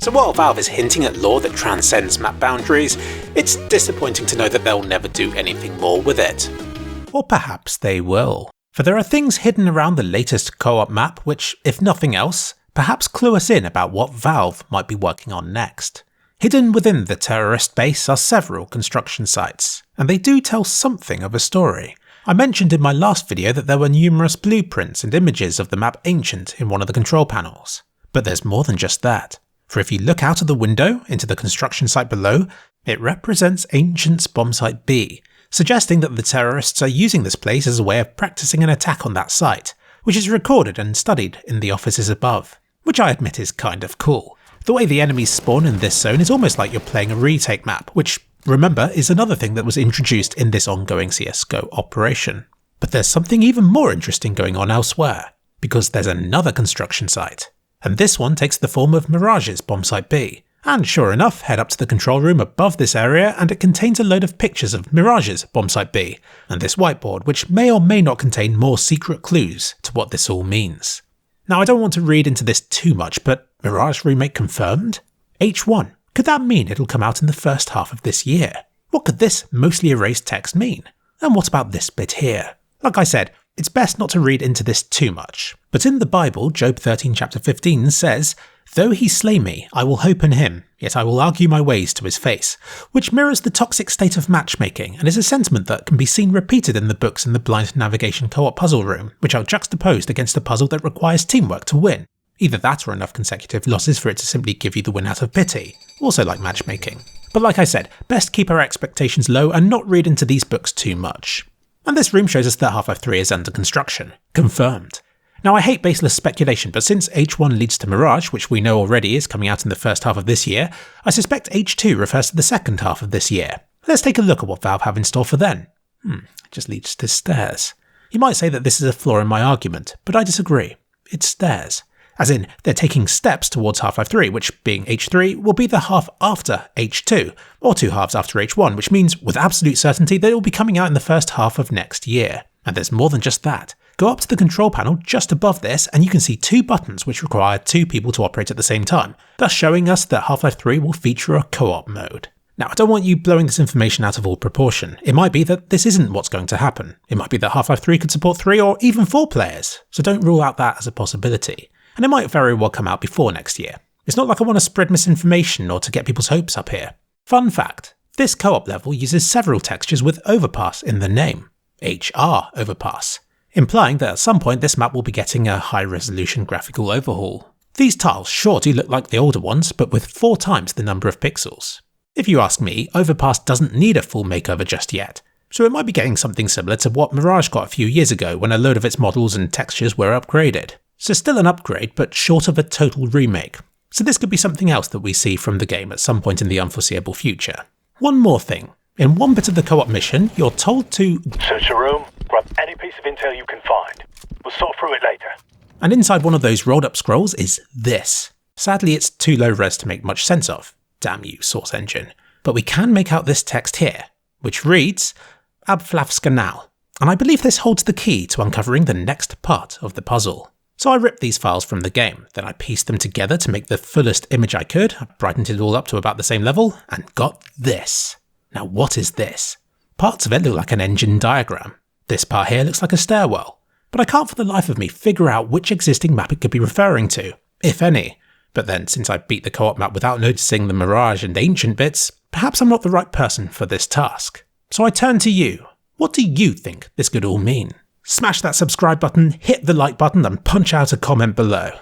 So while Valve is hinting at lore that transcends map boundaries, it's disappointing to know that they'll never do anything more with it. Or perhaps they will. For there are things hidden around the latest co-op map which, if nothing else, perhaps clue us in about what Valve might be working on next. Hidden within the terrorist base are several construction sites, and they do tell something of a story. I mentioned in my last video that there were numerous blueprints and images of the map Ancient in one of the control panels. But there's more than just that. For if you look out of the window into the construction site below, it represents Ancient's bombsite B, suggesting that the terrorists are using this place as a way of practicing an attack on that site, which is recorded and studied in the offices above, which I admit is kind of cool. The way the enemies spawn in this zone is almost like you're playing a retake map, which, remember, is another thing that was introduced in this ongoing CSGO operation. But there's something even more interesting going on elsewhere, because there's another construction site. And this one takes the form of Mirage's bombsite B. And sure enough, head up to the control room above this area and it contains a load of pictures of Mirage's bombsite B, and this whiteboard which may or may not contain more secret clues to what this all means. Now I don't want to read into this too much, but Mirage Remake confirmed? H1, could that mean it'll come out in the first half of this year? What could this mostly erased text mean? And what about this bit here? Like I said, it's best not to read into this too much. But in the Bible, Job 13 chapter 15 says, "Though he slay me, I will hope in him, yet I will argue my ways to his face," which mirrors the toxic state of matchmaking and is a sentiment that can be seen repeated in the books in the blind navigation co-op puzzle room, which are juxtaposed against a puzzle that requires teamwork to win. Either that or enough consecutive losses for it to simply give you the win out of pity, also like matchmaking. But like I said, best keep our expectations low and not read into these books too much. And this room shows us that Half-Life 3 is under construction. Confirmed. Now I hate baseless speculation, but since H1 leads to Mirage, which we know already is coming out in the first half of this year, I suspect H2 refers to the second half of this year. Let's take a look at what Valve have in store for then. It just leads to stairs. You might say that this is a flaw in my argument, but I disagree. It's stairs. As in, they're taking steps towards Half-Life 3, which, being H3, will be the half after H2, or two halves after H1, which means, with absolute certainty, that it will be coming out in the first half of next year. And there's more than just that. Go up to the control panel just above this, and you can see two buttons which require two people to operate at the same time, thus showing us that Half-Life 3 will feature a co-op mode. Now, I don't want you blowing this information out of all proportion. It might be that this isn't what's going to happen. It might be that Half-Life 3 could support 3 or even 4 players, so don't rule out that as a possibility. And it might very well come out before next year. It's not like I want to spread misinformation or to get people's hopes up here. Fun fact, this co-op level uses several textures with overpass in the name, HR overpass, implying that at some point this map will be getting a high-resolution graphical overhaul. These tiles sure do look like the older ones, but with 4 times the number of pixels. If you ask me, Overpass doesn't need a full makeover just yet, so it might be getting something similar to what Mirage got a few years ago when a load of its models and textures were upgraded. So still an upgrade, but short of a total remake. So this could be something else that we see from the game at some point in the unforeseeable future. One more thing. In one bit of the co-op mission, you're told to search the room, grab any piece of intel you can find. We'll sort through it later. And inside one of those rolled up scrolls is this. Sadly, it's too low res to make much sense of. Damn you, Source Engine. But we can make out this text here, which reads, Abflafskanal. And I believe this holds the key to uncovering the next part of the puzzle. So I ripped these files from the game, then I pieced them together to make the fullest image I could, brightened it all up to about the same level, and got this. Now what is this? Parts of it look like an engine diagram. This part here looks like a stairwell. But I can't for the life of me figure out which existing map it could be referring to, if any. But then, since I beat the co-op map without noticing the Mirage and Ancient bits, perhaps I'm not the right person for this task. So I turn to you. What do you think this could all mean? Smash that subscribe button, hit the like button, and punch out a comment below.